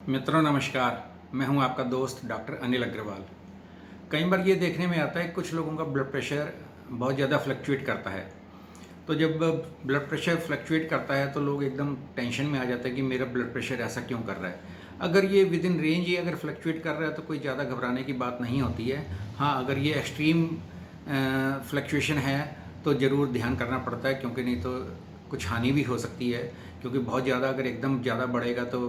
मित्रों नमस्कार। मैं हूं आपका दोस्त डॉक्टर अनिल अग्रवाल। कई बार ये देखने में आता है कुछ लोगों का ब्लड प्रेशर बहुत ज़्यादा फ्लक्चुएट करता है। तो जब ब्लड प्रेशर फ्लक्चुएट करता है तो लोग एकदम टेंशन में आ जाते हैं कि मेरा ब्लड प्रेशर ऐसा क्यों कर रहा है। अगर ये विद इन रेंज ही अगर फ्लक्चुएट कर रहा है तो कोई ज़्यादा घबराने की बात नहीं होती है। हाँ, अगर ये एक्सट्रीम फ्लक्चुएशन है तो ज़रूर ध्यान करना पड़ता है, क्योंकि नहीं तो कुछ हानि भी हो सकती है। क्योंकि बहुत ज़्यादा अगर एकदम ज़्यादा बढ़ेगा तो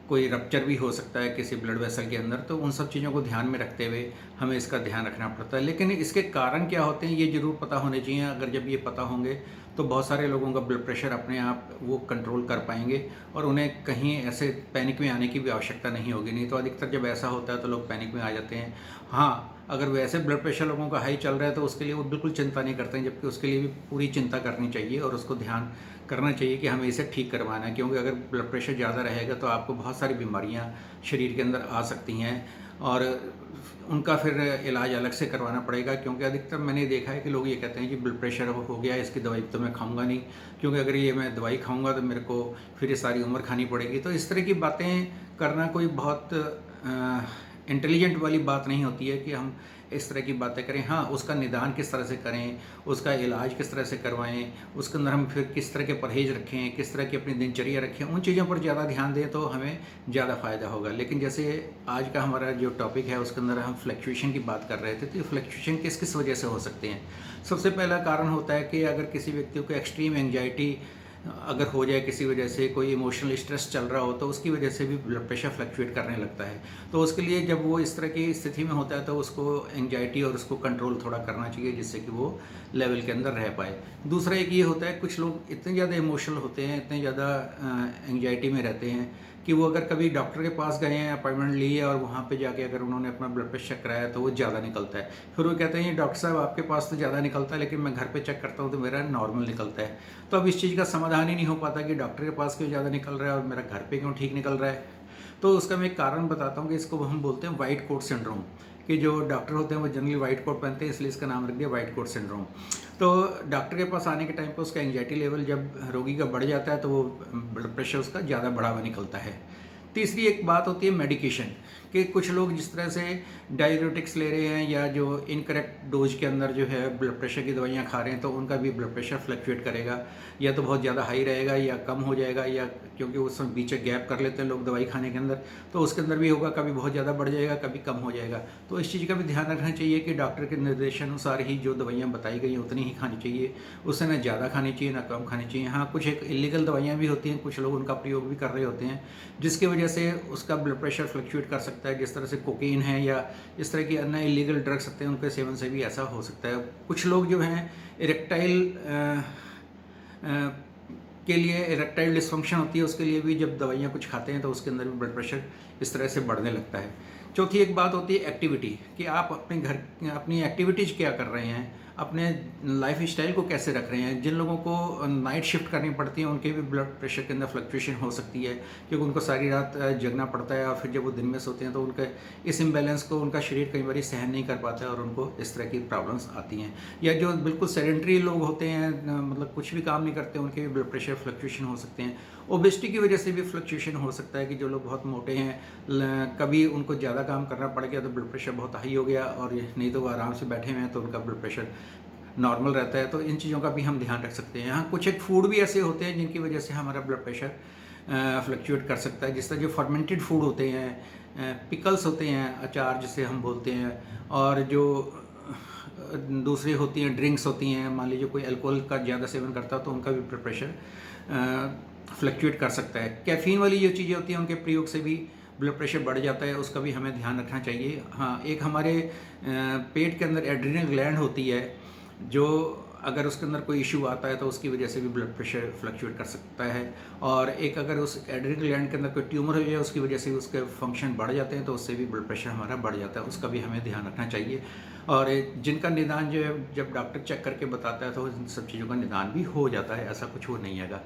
कोई रप्चर भी हो सकता है किसी ब्लड वेसल के अंदर। तो उन सब चीज़ों को ध्यान में रखते हुए हमें इसका ध्यान रखना पड़ता है। लेकिन इसके कारण क्या होते हैं ये ज़रूर पता होने चाहिए। अगर जब ये पता होंगे तो बहुत सारे लोगों का ब्लड प्रेशर अपने आप वो कंट्रोल कर पाएंगे और उन्हें कहीं ऐसे पैनिक में आने की भी आवश्यकता नहीं होगी। नहीं तो अधिकतर जब ऐसा होता है तो लोग पैनिक में आ जाते हैं। हाँ, अगर वैसे ब्लड प्रेशर लोगों का हाई चल रहा है तो उसके लिए वो बिल्कुल चिंता नहीं करते हैं, जबकि उसके लिए भी पूरी चिंता करनी चाहिए और उसको ध्यान करना चाहिए कि हमें इसे ठीक करवाना है। क्योंकि अगर ब्लड प्रेशर ज़्यादा रहेगा तो आपको बहुत सारी बीमारियां शरीर के अंदर आ सकती हैं और उनका फिर इलाज अलग से करवाना पड़ेगा। क्योंकि अधिकतर मैंने देखा है कि लोग ये कहते हैं कि ब्लड प्रेशर हो गया, इसकी दवाई तो मैं खाऊंगा नहीं, क्योंकि अगर ये मैं दवाई खाऊंगा तो मेरे को फिर ये सारी उम्र खानी पड़ेगी। तो इस तरह की बातें करना कोई बहुत इंटेलिजेंट वाली बात नहीं होती है कि हम इस तरह की बातें करें। हाँ, उसका निदान किस तरह से करें, उसका इलाज किस तरह से करवाएं, उसके अंदर हम फिर किस तरह के परहेज़ रखें, किस तरह की अपनी दिनचर्या रखें, उन चीज़ों पर ज़्यादा ध्यान दें तो हमें ज़्यादा फ़ायदा होगा। लेकिन जैसे आज का हमारा जो टॉपिक है उसके अंदर हम फ्लक्चुएशन की बात कर रहे थे, तो ये फ्लक्चुएशन किस किस वजह से हो सकते हैं। सबसे पहला कारण होता है कि अगर किसी व्यक्ति को एक्सट्रीम एंग्जाइटी अगर हो जाए, किसी वजह से कोई इमोशनल स्ट्रेस चल रहा हो तो उसकी वजह से भी ब्लड प्रेशर फ्लक्चुएट करने लगता है। तो उसके लिए जब वो इस तरह की स्थिति में होता है तो उसको एंग्जाइटी और उसको कंट्रोल थोड़ा करना चाहिए, जिससे कि वो लेवल के अंदर रह पाए। दूसरा एक ये होता है, कुछ लोग इतने ज़्यादा इमोशनल होते हैं, इतने ज़्यादा एंग्जाइटी में रहते हैं कि वो अगर कभी डॉक्टर के पास गए हैं, अपॉइंटमेंट ली है और वहाँ पे जाके अगर उन्होंने अपना ब्लड प्रेशर चेक कराया तो वो ज़्यादा निकलता है। फिर वो कहते हैं डॉक्टर साहब आपके पास तो ज़्यादा निकलता है, लेकिन मैं घर पे चेक करता हूँ तो मेरा नॉर्मल निकलता है। तो अब इस चीज़ का समाधान ही नहीं हो पाता कि डॉक्टर के पास क्यों ज़्यादा निकल रहा है और मेरा घर पे क्यों ठीक निकल रहा है। तो उसका मैं एक कारण बताता हूँ कि इसको हम बोलते हैं वाइट कोट सिंड्रोम। कि जो डॉक्टर होते हैं वो जनरली वाइट कोट पहनते हैं, इसलिए इसका नाम रख दिया वाइट कोट सिंड्रोम। तो डॉक्टर के पास आने के टाइम पर उसका एंग्जाइटी लेवल जब रोगी का बढ़ जाता है तो वो ब्लड प्रेशर उसका ज़्यादा बढ़ा हुआ निकलता है। तीसरी एक बात होती है मेडिकेशन, कि कुछ लोग जिस तरह से डायरेटिक्स ले रहे हैं या जो इनकरेक्ट डोज के अंदर जो है ब्लड प्रेशर की दवाइयाँ खा रहे हैं तो उनका भी ब्लड प्रेशर फ्लक्चुएट करेगा, या तो बहुत ज़्यादा हाई रहेगा या कम हो जाएगा, या क्योंकि उस समय बीच गैप कर लेते हैं लोग दवाई खाने के अंदर, तो उसके अंदर भी होगा, कभी बहुत ज़्यादा बढ़ जाएगा कभी कम हो जाएगा। तो इस चीज़ का भी ध्यान रखना चाहिए कि डॉक्टर के निर्देशानुसार ही जो दवाइयाँ बताई गई हैं उतनी ही खानी चाहिए, उससे ना ज़्यादा खानी चाहिए ना कम खानी चाहिए। हाँ, कुछ एक इलीगल दवाइयाँ भी होती हैं, कुछ लोग उनका प्रयोग भी कर रहे होते हैं जिसकी वजह से उसका ब्लड प्रेशर फ्लक्चुएट कर सकता है। जिस तरह से कोकीन है या इस तरह की अन्य इलीगल ड्रग्स होते हैं उनके सेवन से भी ऐसा हो सकता है। कुछ लोग जो हैं इरेक्टाइल के लिए इरेक्टाइल डिस्फंक्शन होती है, उसके लिए भी जब दवाइयाँ कुछ खाते हैं तो उसके अंदर भी ब्लड प्रेशर इस तरह से बढ़ने लगता है। चौथी एक बात होती है एक्टिविटी, कि आप अपने घर अपनी एक्टिविटीज़ क्या कर रहे हैं, अपने लाइफ स्टाइल को कैसे रख रहे हैं। जिन लोगों को नाइट शिफ्ट करनी पड़ती है उनके भी ब्लड प्रेशर के अंदर फ्लक्चुएशन हो सकती है, क्योंकि उनको सारी रात जगना पड़ता है और फिर जब वो दिन में सोते हैं तो उनके इस इम्बैलेंस को उनका शरीर कई बार सहन नहीं कर पाता है और उनको इस तरह की प्रॉब्लम्स आती हैं। या जो बिल्कुल सेडेंटरी लोग होते हैं, मतलब कुछ भी काम नहीं करते, उनके भी ब्लड प्रेशर फ्लक्चुएशन हो सकते हैं। ओबेसिटी की वजह से भी फ्लक्चुएशन हो सकता है, कि जो लोग बहुत मोटे हैं, कभी उनको ज़्यादा काम करना पड़ गया तो ब्लड प्रेशर बहुत हाई हो गया, और नहीं तो वो आराम से बैठे हुए हैं तो उनका ब्लड प्रेशर नॉर्मल रहता है। तो इन चीज़ों का भी हम ध्यान रख सकते हैं। हाँ, कुछ एक फूड भी ऐसे होते हैं जिनकी वजह से हमारा ब्लड प्रेशर फ्लक्चुएट कर सकता है। जिस तरह जो फर्मेंटेड फूड होते हैं, पिकल्स होते हैं, अचार जिसे हम बोलते हैं, और जो दूसरी होती हैं ड्रिंक्स होती हैं, मान लीजिए कोई अल्कोहल का ज़्यादा सेवन करता है तो उनका भी ब्लड प्रेशर फ्लक्चुएट कर सकता है। कैफ़ीन वाली जो चीज़ें होती हैं उनके प्रयोग से भी ब्लड प्रेशर बढ़ जाता है, उसका भी हमें ध्यान रखना चाहिए। हाँ, एक हमारे पेट के अंदर एड्रिनल ग्लैंड होती है, जो अगर उसके अंदर कोई इशू आता है तो उसकी वजह से भी ब्लड प्रेशर फ्लक्चुएट कर सकता है। और एक अगर उस एड्रिनल ग्लैंड के अंदर कोई ट्यूमर हो जाए उसकी वजह से उसके फंक्शन बढ़ जाते हैं तो उससे भी ब्लड प्रेशर हमारा बढ़ जाता है, उसका भी हमें ध्यान रखना चाहिए। और जिनका निदान जो है जब डॉक्टर चेक करके बताता है तो इन सब चीज़ों का निदान भी हो जाता है, ऐसा कुछ वो नहीं है।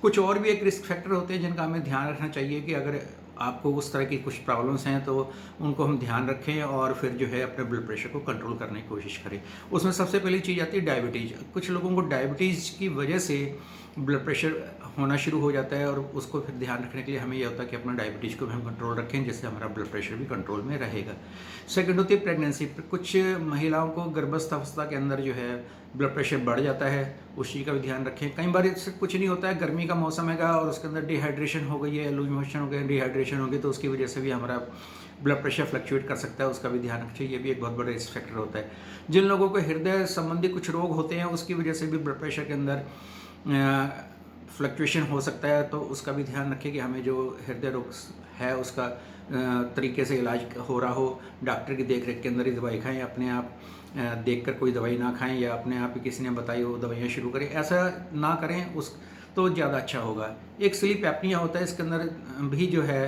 कुछ और भी एक रिस्क फैक्टर होते हैं जिनका हमें ध्यान रखना चाहिए, कि अगर आपको उस तरह की कुछ प्रॉब्लम्स हैं तो उनको हम ध्यान रखें और फिर जो है अपने ब्लड प्रेशर को कंट्रोल करने की कोशिश करें। उसमें सबसे पहली चीज़ आती है डायबिटीज़। कुछ लोगों को डायबिटीज़ की वजह से ब्लड प्रेशर होना शुरू हो जाता है और उसको फिर ध्यान रखने के लिए हमें यह होता है कि अपना डायबिटीज़ को भी हम कंट्रोल रखें, जिससे हमारा ब्लड प्रेशर भी कंट्रोल में रहेगा। सेकंड होती है प्रेगनेंसी। कुछ महिलाओं को गर्भस्थ अवस्था के अंदर जो है ब्लड प्रेशर बढ़ जाता है, उस चीज़ का भी ध्यान रखें। कई बार इससे कुछ नहीं होता है, गर्मी का मौसम हैगा और उसके अंदर डिहाइड्रेशन हो गई है, लूज मोशन हो गए, डिहाइड्रेशन हो गई, तो उसकी वजह से भी हमारा ब्लड प्रेशर फ्लक्चुएट कर सकता है, उसका भी ध्यान रखिए। ये भी एक बहुत बड़ा रिस्क फैक्टर होता है। जिन लोगों को हृदय संबंधी कुछ रोग होते हैं, उसकी वजह से भी ब्लड प्रेशर के अंदर फ्लक्चुएशन हो सकता है, तो उसका भी ध्यान रखें कि हमें जो हृदय रोग है उसका तरीके से इलाज हो रहा हो, डॉक्टर की देख रेख के अंदर ही दवाई खाएं, अपने आप देखकर कोई दवाई ना खाएं या अपने आप ही किसी ने बताई हो दवाइयाँ शुरू करें, ऐसा ना करें, उस तो ज़्यादा अच्छा होगा। एक स्लीप एपनिया होता है, इसके अंदर भी जो है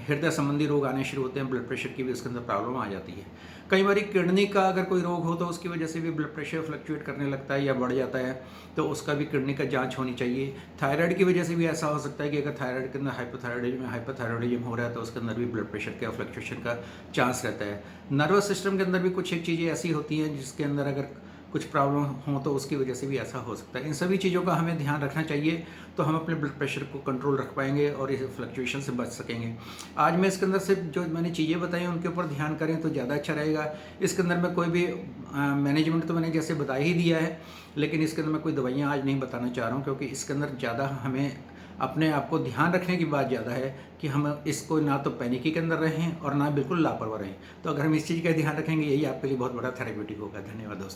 हृदय संबंधी रोग आने शुरू होते हैं, ब्लड प्रेशर की भी उसके अंदर प्रॉब्लम आ जाती है। कई बार किडनी का अगर कोई रोग हो तो उसकी वजह से भी ब्लड प्रेशर फ्लक्चुएट करने लगता है या बढ़ जाता है, तो उसका भी किडनी का जांच होनी चाहिए। थायराइड की वजह से भी ऐसा हो सकता है कि अगर थायराइड के अंदर हाइपोथायराइडिज्म हो रहा है तो उसके अंदर भी ब्लड प्रेशर का फ्लक्चुएशन का चांस रहता है। नर्वस सिस्टम के अंदर भी कुछ एक चीज़ें ऐसी होती हैं जिसके अंदर अगर कुछ प्रॉब्लम हो तो उसकी वजह से भी ऐसा हो सकता है। इन सभी चीज़ों का हमें ध्यान रखना चाहिए, तो हम अपने ब्लड प्रेशर को कंट्रोल रख पाएंगे और इस फ्लक्चुएशन से बच सकेंगे। आज मैं इसके अंदर से जो मैंने चीज़ें बताई उनके ऊपर ध्यान करें तो ज़्यादा अच्छा रहेगा। इसके अंदर मैं कोई भी मैनेजमेंट तो मैंने जैसे बता ही दिया है, लेकिन इसके अंदर मैं कोई दवाइयाँ आज नहीं बताना चाह रहा हूँ, क्योंकि इसके अंदर ज़्यादा हमें अपने आप को ध्यान रखने की बात ज़्यादा है कि हम इसको ना तो पैनिक के अंदर रहें और ना बिल्कुल लापरवाह रहें। तो अगर हम इस चीज़ का ध्यान रखेंगे, यही आपके लिए बहुत बड़ा थेरेप्यूटिक होगा। धन्यवाद दोस्तों।